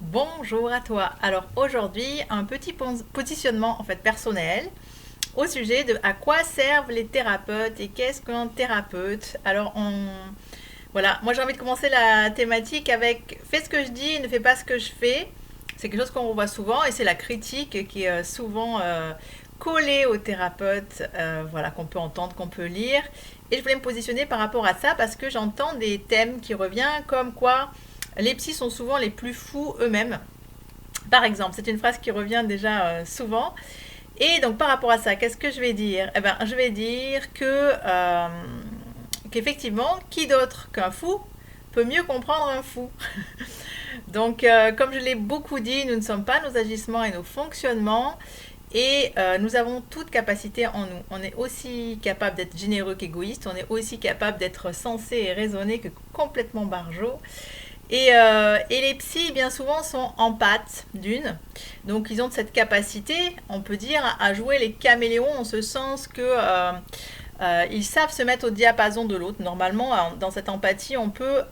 Bonjour à toi. Alors aujourd'hui, un petit positionnement en fait personnel au sujet de à quoi servent les thérapeutes et qu'est-ce qu'un thérapeute. Voilà, moi j'ai envie de commencer la thématique avec fais ce que je dis, ne fais pas ce que je fais. C'est quelque chose qu'on revoit souvent et c'est la critique qui est souvent collée aux thérapeutes, voilà, qu'on peut entendre, qu'on peut lire. Et je voulais me positionner par rapport à ça parce que j'entends des thèmes qui reviennent comme quoi les psys sont souvent les plus fous eux-mêmes. Par exemple, c'est une phrase qui revient déjà souvent. Et donc par rapport à ça, qu'est-ce que je vais dire? Eh ben, je vais dire qu'effectivement, qui d'autre qu'un fou peut mieux comprendre un fou. Donc, comme je l'ai beaucoup dit, nous ne sommes pas nos agissements et nos fonctionnements. Et nous avons toute capacité en nous. On est aussi capable d'être généreux qu'égoïste. On est aussi capable d'être sensé et raisonné que complètement barjot. Et les psys, bien souvent, sont empathes d'une. Donc, ils ont cette capacité, on peut dire, à jouer les caméléons en ce sens que ils savent se mettre au diapason de l'autre. Normalement, dans cette empathie, on peut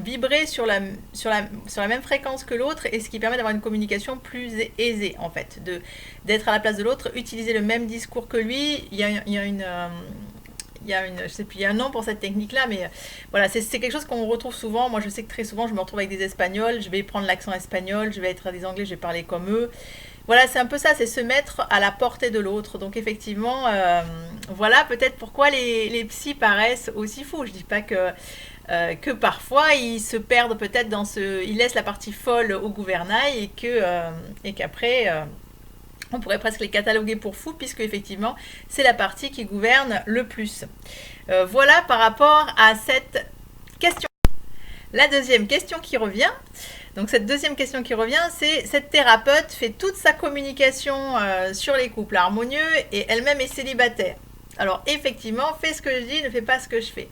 vibrer sur la même fréquence que l'autre, et ce qui permet d'avoir une communication plus aisée, en fait, d'être à la place de l'autre, utiliser le même discours que lui. Je sais plus, il y a un nom pour cette technique-là, mais voilà, c'est quelque chose qu'on retrouve souvent. Moi, je sais que très souvent, je me retrouve avec des Espagnols, je vais prendre l'accent espagnol, je vais être à des Anglais, je vais parler comme eux. Voilà, c'est un peu ça, c'est se mettre à la portée de l'autre. Donc effectivement, voilà peut-être pourquoi les psys paraissent aussi fous. Je dis pas que parfois ils se perdent peut-être ils laissent la partie folle au gouvernail et qu'après on pourrait presque les cataloguer pour fous puisque effectivement c'est la partie qui gouverne le plus. Voilà par rapport à cette question. La deuxième question qui revient, donc cette deuxième question qui revient, c'est cette thérapeute fait toute sa communication sur les couples harmonieux et elle-même est célibataire. Alors effectivement, fais ce que je dis, ne fais pas ce que je fais.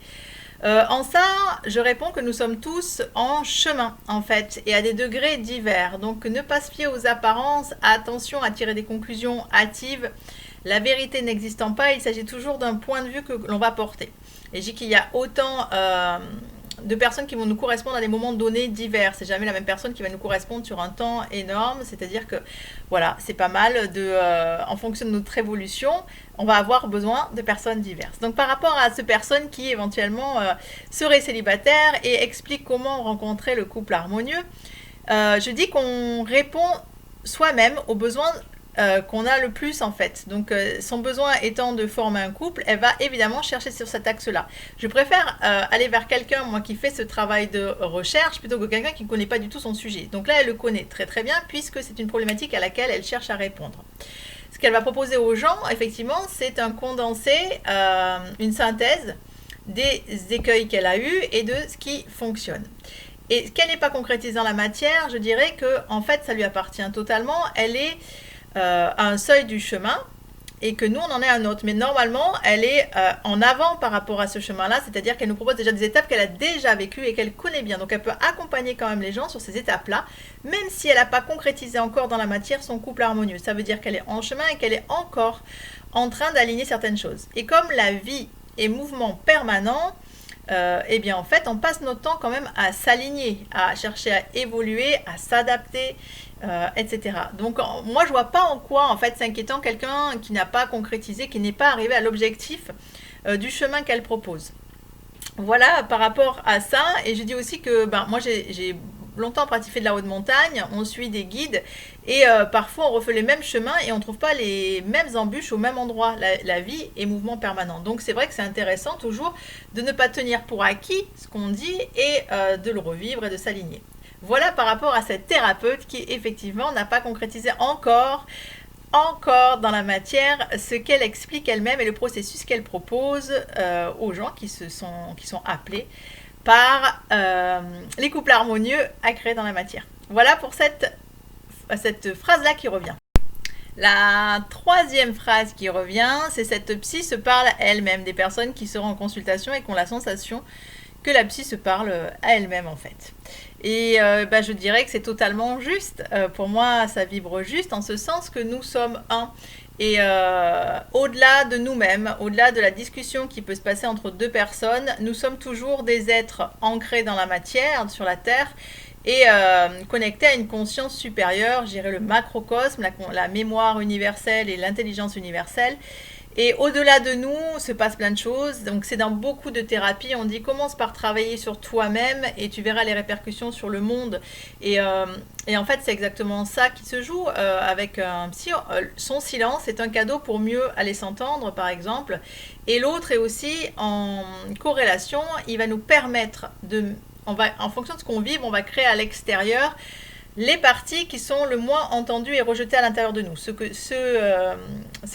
En ça, je réponds que nous sommes tous en chemin, en fait, et à des degrés divers. Donc, ne pas se fier aux apparences, attention à tirer des conclusions hâtives. La vérité n'existant pas, il s'agit toujours d'un point de vue que l'on va porter. Et je dis qu'il y a autant de personnes qui vont nous correspondre à des moments donnés divers. C'est jamais la même personne qui va nous correspondre sur un temps énorme. C'est-à-dire que, voilà, c'est pas mal en fonction de notre évolution, on va avoir besoin de personnes diverses. Donc, par rapport à ces personnes qui éventuellement seraient célibataires et expliquent comment rencontrer le couple harmonieux, je dis qu'on répond soi-même aux besoins qu'on a le plus en fait. Donc son besoin étant de former un couple, elle va évidemment chercher sur cet axe-là. Je préfère aller vers quelqu'un, moi, qui fait ce travail de recherche plutôt que quelqu'un qui ne connaît pas du tout son sujet. Donc là, elle le connaît très très bien puisque c'est une problématique à laquelle elle cherche à répondre. Ce qu'elle va proposer aux gens, effectivement, c'est un condensé, une synthèse des écueils qu'elle a eus et de ce qui fonctionne. Et qu'elle n'est pas concrétisée dans la matière, je dirais que en fait, ça lui appartient totalement. Elle est à un seuil du chemin et que nous on en est à un autre. Mais normalement, elle est en avant par rapport à ce chemin-là, c'est-à-dire qu'elle nous propose déjà des étapes qu'elle a déjà vécues et qu'elle connaît bien. Donc elle peut accompagner quand même les gens sur ces étapes-là, même si elle n'a pas concrétisé encore dans la matière son couple harmonieux. Ça veut dire qu'elle est en chemin et qu'elle est encore en train d'aligner certaines choses. Et comme la vie est mouvement permanent, eh bien en fait on passe notre temps quand même à s'aligner, à chercher à évoluer, à s'adapter, etc. Donc moi je vois pas en quoi en fait c'est inquiétant quelqu'un qui n'a pas concrétisé, qui n'est pas arrivé à l'objectif du chemin qu'elle propose. Voilà par rapport à ça. Et je dis aussi que moi j'ai longtemps pratiqué de la haute montagne, on suit des guides et parfois on refait les mêmes chemins et on ne trouve pas les mêmes embûches au même endroit. La vie est mouvement permanent. Donc c'est vrai que c'est intéressant toujours de ne pas tenir pour acquis ce qu'on dit et de le revivre et de s'aligner. Voilà par rapport à cette thérapeute qui effectivement n'a pas concrétisé encore dans la matière ce qu'elle explique elle-même et le processus qu'elle propose aux gens qui sont appelés par les couples harmonieux à créer dans la matière. Voilà pour cette phrase-là qui revient. La troisième phrase qui revient, c'est cette psy se parle à elle-même, des personnes qui seront en consultation et qui ont la sensation que la psy se parle à elle-même en fait. Et je dirais que c'est totalement juste. Pour moi, ça vibre juste en ce sens que nous sommes un. Et au-delà de nous-mêmes, au-delà de la discussion qui peut se passer entre deux personnes, nous sommes toujours des êtres ancrés dans la matière, sur la terre, et connecté à une conscience supérieure, je dirais le macrocosme, la mémoire universelle et l'intelligence universelle. Et au-delà de nous, se passe plein de choses. Donc c'est dans beaucoup de thérapies, on dit commence par travailler sur toi-même et tu verras les répercussions sur le monde. Et en fait, c'est exactement ça qui se joue avec un psy. Son silence est un cadeau pour mieux aller s'entendre, par exemple. Et l'autre est aussi en corrélation. Il va nous permettre en fonction de ce qu'on vibre, on va créer à l'extérieur les parties qui sont le moins entendues et rejetées à l'intérieur de nous. Ce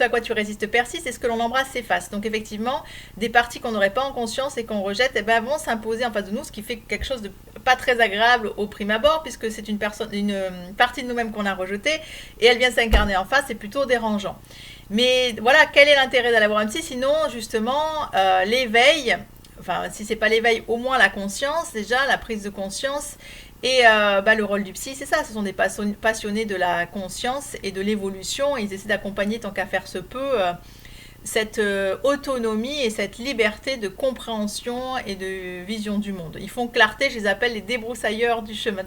à quoi tu résistes persiste et ce que l'on embrasse s'efface. Donc effectivement, des parties qu'on n'aurait pas en conscience et qu'on rejette eh ben, vont s'imposer en face de nous, ce qui fait quelque chose de pas très agréable au prime abord, puisque c'est une partie de nous-mêmes qu'on a rejetée et elle vient s'incarner en face, c'est plutôt dérangeant. Mais voilà, quel est l'intérêt d'aller voir un psy? Sinon, justement, l'éveil, enfin si c'est pas l'éveil, au moins la conscience, déjà, la prise de conscience. Et le rôle du psy, c'est ça, ce sont des passionnés de la conscience et de l'évolution. Ils essaient d'accompagner, tant qu'à faire se peut, cette autonomie et cette liberté de compréhension et de vision du monde. Ils font clarté, je les appelle les débroussailleurs du chemin.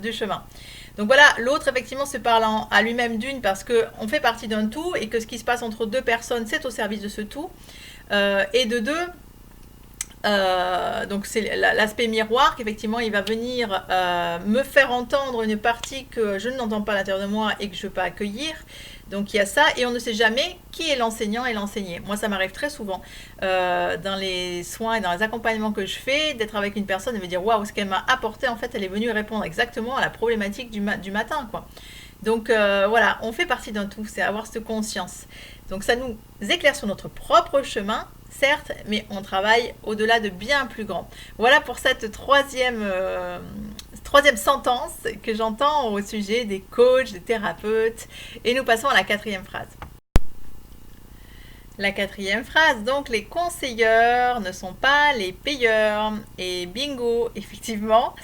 Donc voilà, l'autre effectivement se parle à lui-même d'une parce qu'on fait partie d'un tout et que ce qui se passe entre deux personnes, c'est au service de ce tout. Et de deux, donc c'est l'aspect miroir qu'effectivement il va venir me faire entendre une partie que je n'entends pas à l'intérieur de moi et que je ne peux pas accueillir. Donc il y a ça et on ne sait jamais qui est l'enseignant et l'enseigné. Moi ça m'arrive très souvent dans les soins et dans les accompagnements que je fais d'être avec une personne et me dire waouh, ce qu'elle m'a apporté en fait, elle est venue répondre exactement à la problématique du matin quoi. Donc voilà, on fait partie d'un tout, c'est avoir cette conscience. Donc ça nous éclaire sur notre propre chemin, certes, mais on travaille au-delà de bien plus grand. Voilà pour cette troisième sentence que j'entends au sujet des coachs, des thérapeutes. Et nous passons à la quatrième phrase. La quatrième phrase, donc les conseilleurs ne sont pas les payeurs. Et bingo, effectivement.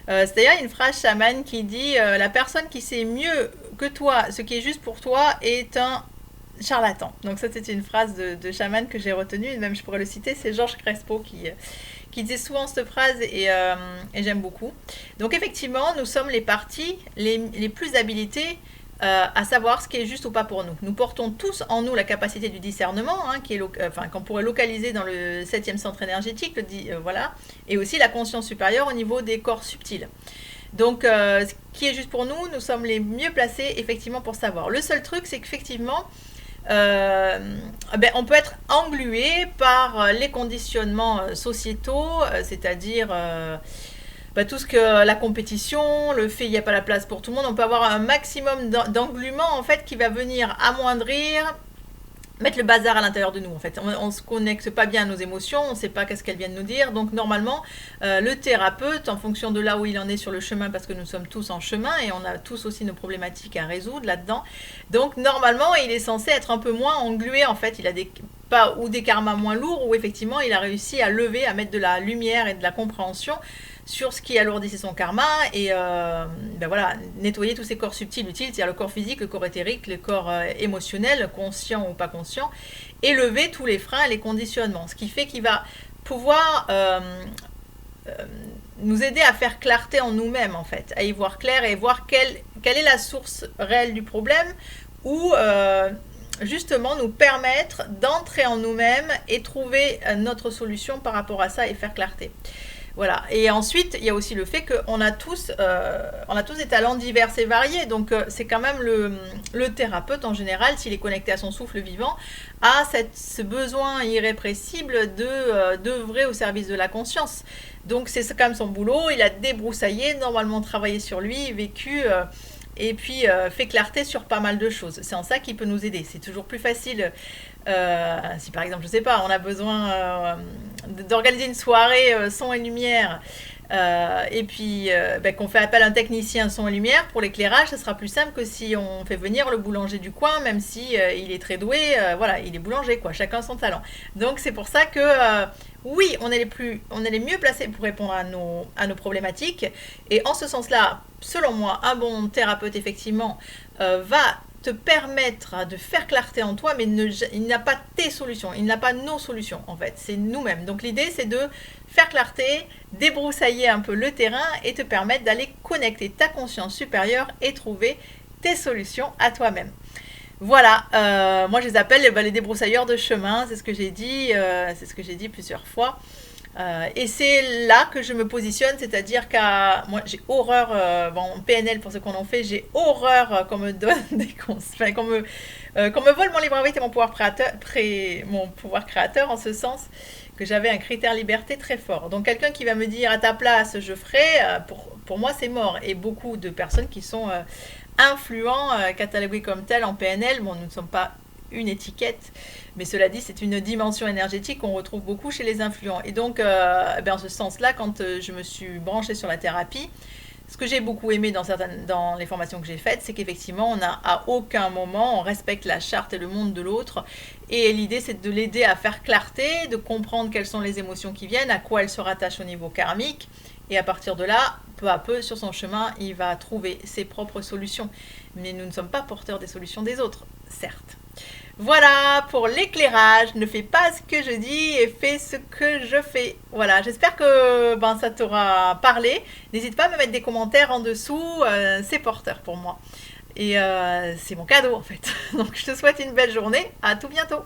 C'est d'ailleurs une phrase chamane qui dit la personne qui sait mieux que toi ce qui est juste pour toi est un charlatan. Donc ça c'est une phrase de chaman que j'ai retenue, même je pourrais le citer, c'est Georges Crespo qui disait souvent cette phrase et j'aime beaucoup. Donc effectivement, nous sommes les parties les plus habilitées à savoir ce qui est juste ou pas pour nous. Nous portons tous en nous la capacité du discernement, qu'on pourrait localiser dans le 7e centre énergétique, voilà, et aussi la conscience supérieure au niveau des corps subtils. Donc, ce qui est juste pour nous, nous sommes les mieux placés effectivement pour savoir. Le seul truc, c'est qu'effectivement, on peut être englué par les conditionnements sociétaux, c'est-à-dire tout ce que la compétition, le fait qu'il n'y a pas la place pour tout le monde, on peut avoir un maximum d'englument en fait qui va venir amoindrir, mettre le bazar à l'intérieur de nous en fait. On ne se connecte pas bien à nos émotions, on ne sait pas qu'est-ce qu'elles viennent nous dire. Donc normalement, le thérapeute, en fonction de là où il en est sur le chemin, parce que nous sommes tous en chemin et on a tous aussi nos problématiques à résoudre là-dedans. Donc normalement, il est censé être un peu moins englué en fait. Il a des karmas moins lourds, où effectivement il a réussi à lever, à mettre de la lumière et de la compréhension sur ce qui alourdissait son karma et nettoyer tous ces corps subtils utiles, c'est-à-dire le corps physique, le corps éthérique, le corps émotionnel, conscient ou pas conscient, et lever tous les freins et les conditionnements. Ce qui fait qu'il va pouvoir nous aider à faire clarté en nous-mêmes, en fait, à y voir clair et voir quelle est la source réelle du problème ou justement nous permettre d'entrer en nous-mêmes et trouver notre solution par rapport à ça et faire clarté. Voilà. Et ensuite, il y a aussi le fait qu'on a tous des talents divers et variés. Donc, c'est quand même le thérapeute, en général, s'il est connecté à son souffle vivant, a ce besoin irrépressible d'œuvrer au service de la conscience. Donc, c'est quand même son boulot. Il a débroussaillé, normalement travaillé sur lui, vécu... et puis fait clarté sur pas mal de choses. C'est en ça qu'il peut nous aider. C'est toujours plus facile si par exemple, je sais pas, on a besoin d'organiser une soirée son et lumière et puis qu'on fait appel à un technicien son et lumière pour l'éclairage, ça sera plus simple que si on fait venir le boulanger du coin, même si il est très doué, voilà, il est boulanger quoi, chacun son talent. Donc c'est pour ça que oui, on est les mieux placés pour répondre à nos problématiques. Et en ce sens-là, selon moi, un bon thérapeute, effectivement, va te permettre de faire clarté en toi, mais il n'a pas tes solutions, il n'a pas nos solutions en fait, c'est nous-mêmes. Donc l'idée c'est de faire clarté, débroussailler un peu le terrain et te permettre d'aller connecter ta conscience supérieure et trouver tes solutions à toi-même. Voilà, moi je les appelle les débroussailleurs de chemin, c'est ce que j'ai dit, plusieurs fois. Et c'est là que je me positionne, c'est-à-dire qu'à moi j'ai horreur, en PNL pour ceux qu'on en fait, j'ai horreur qu'on me donne des conseils, enfin, qu'on me vole mon libre arbitre et mon pouvoir créateur, en ce sens que j'avais un critère liberté très fort. Donc quelqu'un qui va me dire à ta place je ferai, pour moi c'est mort. Et beaucoup de personnes qui sont influents, catalogués comme tels en PNL, bon nous ne sommes pas une étiquette, mais cela dit c'est une dimension énergétique qu'on retrouve beaucoup chez les influents. Et donc en ce sens-là, quand je me suis branchée sur la thérapie, ce que j'ai beaucoup aimé dans les formations que j'ai faites, c'est qu'effectivement, on n'a à aucun moment, on respecte la charte et le monde de l'autre. Et l'idée, c'est de l'aider à faire clarté, de comprendre quelles sont les émotions qui viennent, à quoi elles se rattachent au niveau karmique. Et à partir de là, peu à peu, sur son chemin, il va trouver ses propres solutions. Mais nous ne sommes pas porteurs des solutions des autres, certes. Voilà pour l'éclairage, ne fais pas ce que je dis et fais ce que je fais. Voilà, j'espère que ça t'aura parlé. N'hésite pas à me mettre des commentaires en dessous, c'est porteur pour moi. Et c'est mon cadeau en fait. Donc je te souhaite une belle journée, à tout bientôt.